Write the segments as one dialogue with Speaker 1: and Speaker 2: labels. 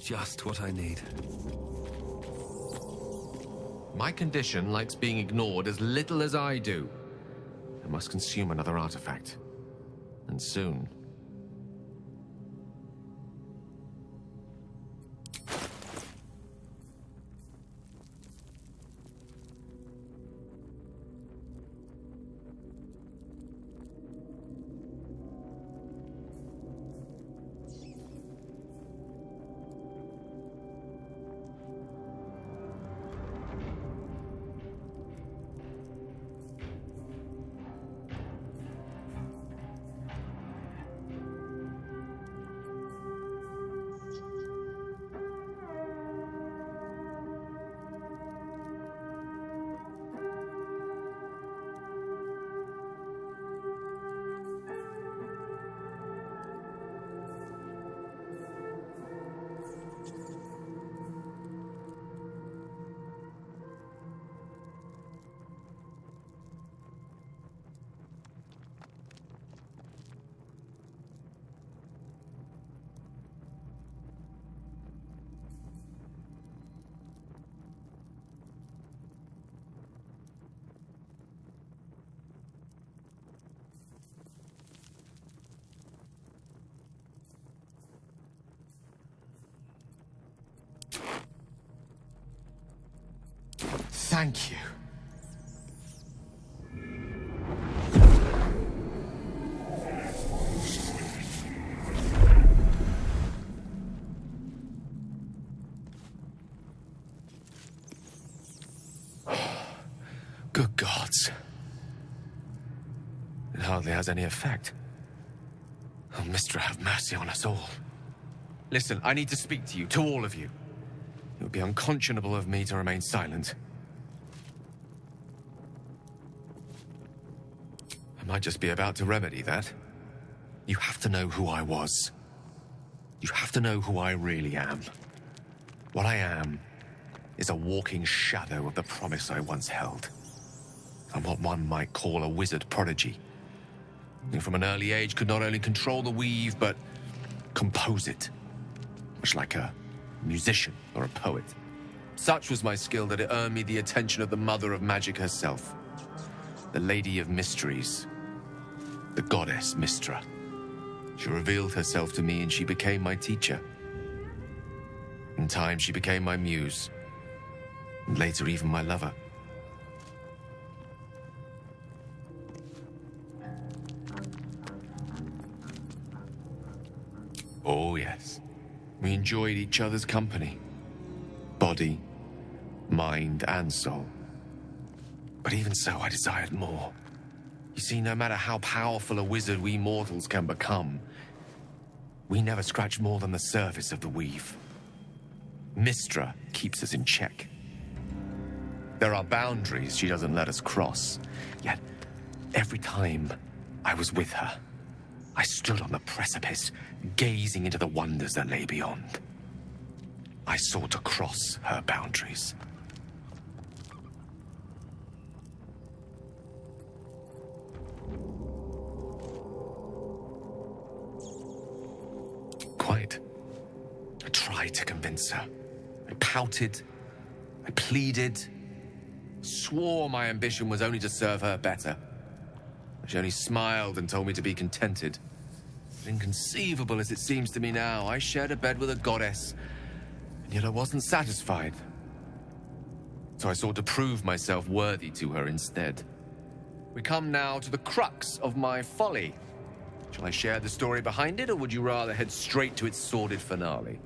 Speaker 1: Just what I need.
Speaker 2: My condition likes being ignored as little as I do. I must consume another artifact. And soon. Thank you. Good gods. It hardly has any effect. Oh, Mystra, have mercy on us all. Listen, I need to speak to you, to all of you. It would be unconscionable of me to remain silent. I might just be about to remedy that. You have to know who I was. You have to know who I really am. What I am is a walking shadow of the promise I once held. I'm what one might call a wizard prodigy. Who from an early age could not only control the weave, but compose it. Much like a musician or a poet. Such was my skill that it earned me the attention of the mother of magic herself. The Lady of Mysteries. The goddess Mystra. She revealed herself to me and she became my teacher. In time, she became my muse. And later, even my lover. Oh, yes. We enjoyed each other's company. Body, mind, and soul. But even so, I desired more. You see, no matter how powerful a wizard we mortals can become, we never scratch more than the surface of the weave. Mystra keeps us in check. There are boundaries she doesn't let us cross. Yet, every time I was with her, I stood on the precipice, gazing into the wonders that lay beyond. I sought to cross her boundaries. Quite. I tried to convince her. I pouted. I pleaded. Swore my ambition was only to serve her better. She only smiled and told me to be contented. Inconceivable as it seems to me now, I shared a bed with a goddess, and yet I wasn't satisfied. So I sought to prove myself worthy to her instead. We come now to the crux of my folly. Shall I share the story behind it, or would you rather head straight to its sordid finale?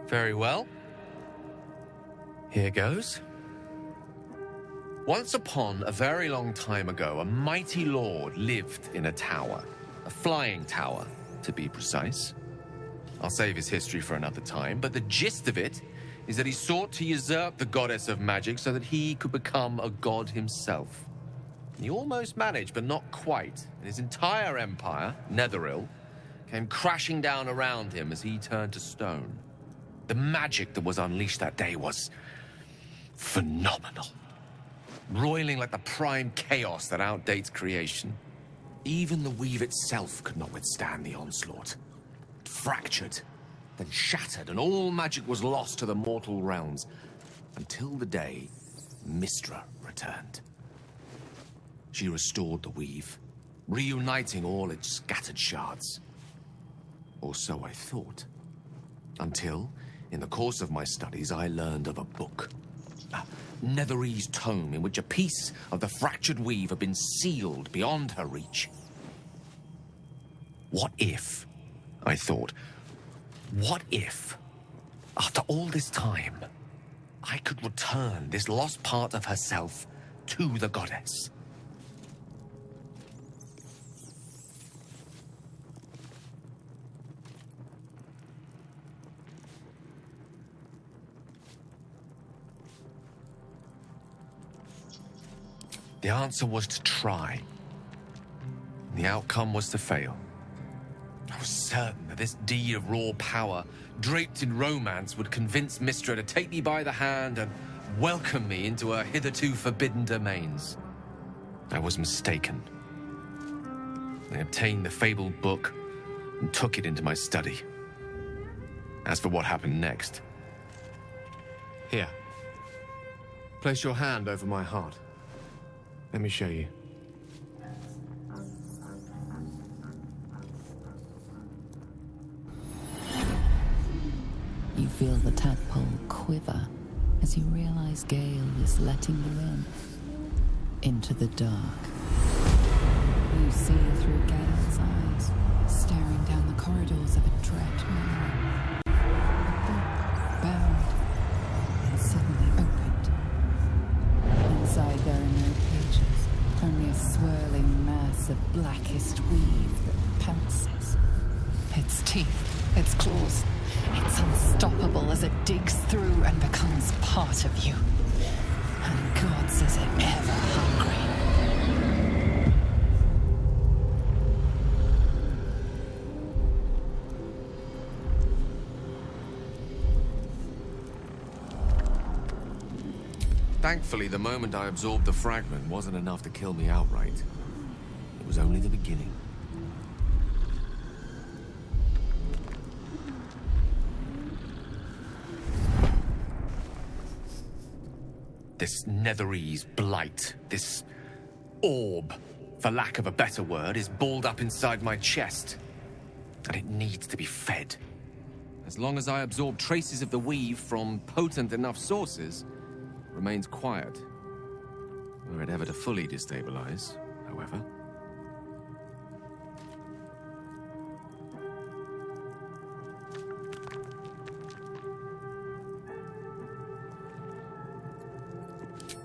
Speaker 2: Very well. Here goes. Once upon a very long time ago, a mighty lord lived in a tower. A flying tower, to be precise. I'll save his history for another time, but the gist of it is that he sought to usurp the goddess of magic so that he could become a god himself. He almost managed, but not quite. And his entire empire, Netherese, came crashing down around him as he turned to stone. The magic that was unleashed that day was phenomenal. roiling like the prime chaos that outdates creation. Even the weave itself could not withstand the onslaught. It fractured, then shattered, and all magic was lost to the mortal realms, until the day Mystra returned. She restored the weave, reuniting all its scattered shards. Or so I thought. Until, in the course of my studies, I learned of a book. A Netherese tome in which a piece of the fractured weave had been sealed beyond her reach. What if, I thought, what if, after all this time, I could return this lost part of herself to the goddess? The answer was to try. The outcome was to fail. I was certain that this deed of raw power, draped in romance, would convince Mystra to take me by the hand and welcome me into her hitherto forbidden domains. I was mistaken. I obtained the fabled book and took it into my study. As for what happened next... Here. Place your hand over my heart. Let me show you.
Speaker 1: You feel the tadpole quiver as you realize Gale is letting you in. Into the dark. You see through Gale's eyes, staring down the corridors of a dread manor. A book bound and suddenly opened. Inside there are no pages, only a swirling mass of blackest weave that pounces. Its teeth, its claws, it's unstoppable as it digs through and becomes part of you. And God says it ever hungry.
Speaker 2: Thankfully, the moment I absorbed the fragment wasn't enough to kill me outright. It was only the beginning. This Netherese blight, this orb, for lack of a better word, is balled up inside my chest. And it needs to be fed. As long as I absorb traces of the weave from potent enough sources, it remains quiet. Were it ever to fully destabilize, however.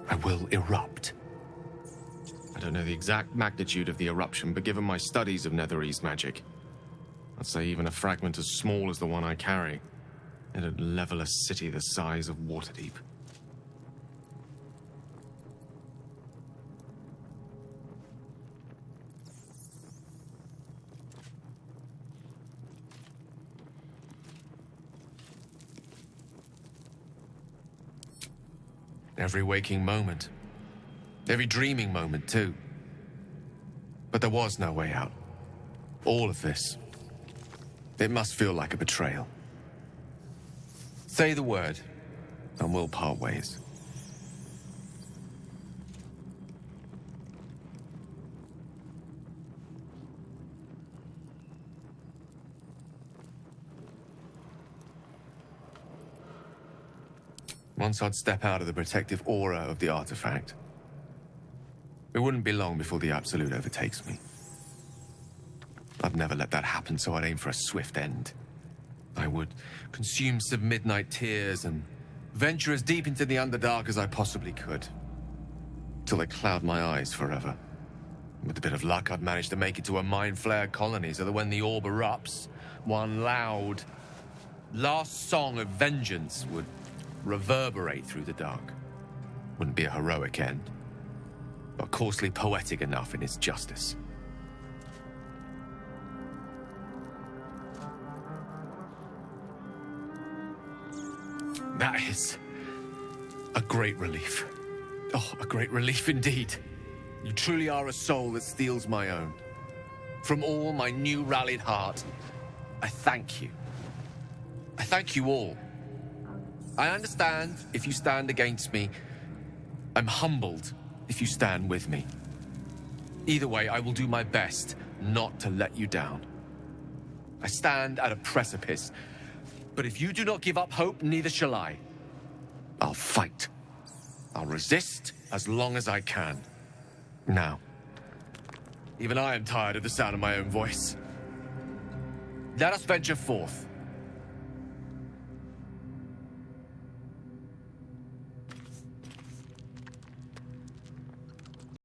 Speaker 2: I will erupt. I don't know the exact magnitude of the eruption, but given my studies of Netherese magic, I'd say even a fragment as small as the one I carry, it'd level a city the size of Waterdeep. Every waking moment. Every dreaming moment, too. But there was no way out. All of this. It must feel like a betrayal. Say the word, and we'll part ways. Once I'd step out of the protective aura of the artifact, it wouldn't be long before the Absolute overtakes me. I'd never let that happen, so I'd aim for a swift end. I would consume some midnight tears and venture as deep into the Underdark as I possibly could, till they cloud my eyes forever. With a bit of luck, I'd manage to make it to a Mind Flare colony, so that when the orb erupts, one loud, last song of vengeance would reverberate through the dark. Wouldn't be a heroic end, but coarsely poetic enough in its justice. That is a great relief. Oh, a great relief indeed. You truly are a soul that steals my own. From all my new rallied heart, I thank you. I thank you all. I understand if you stand against me. I'm humbled if you stand with me. Either way, I will do my best not to let you down. I stand at a precipice, but if you do not give up hope, neither shall I. I'll fight. I'll resist as long as I can. Now, even I am tired of the sound of my own voice. Let us venture forth.